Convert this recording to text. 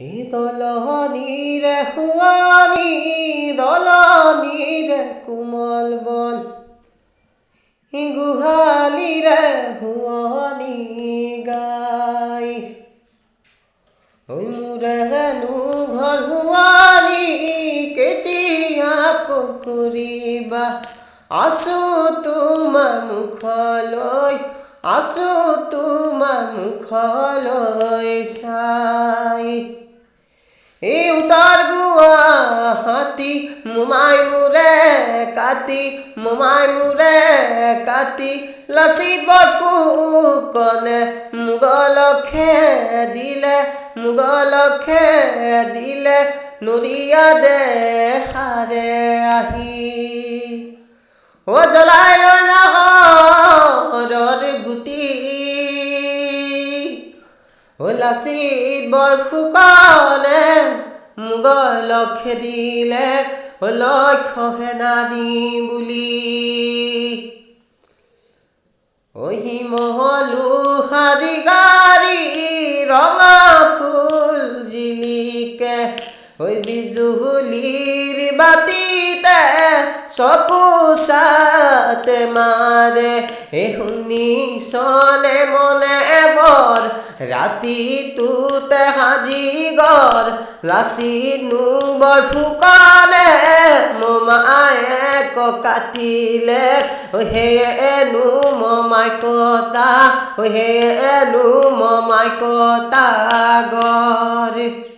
দলনিৰে শুৱনি দলনিৰে কোমল বন গোহালিৰে শুৱনি গাই মোৰেনো ঘৰ শুৱনি কেতিয়াকৈ কৰিবা আছো তোমাৰ মুখলৈ আছো তোমাৰ মুখলৈ চাই এই উতাৰ গুৱাহাটী মোমাই মোৰে কাটি লাচিত বৰফুকনে মোগলকে দিলে নৰিয়া দেহাৰে আহি জ্বলাই লৈ নাহৰৰ গুটি লাচিত বৰফুকনে মোগলকে দিলে লক্ষ্য সেনানী বুলি শিমলু শাৰী গাড়ী ৰঙা ফুল জিলিকে বিজুলীৰ বাতিতে চকু চাতে মাৰে শুনিছনে মনে বৰ ৰাতিটোতে সাজি গৰ লাচিত বৰফুকনে মোমায়েক কাটিলে হেনো মোমায়েক তা গৰ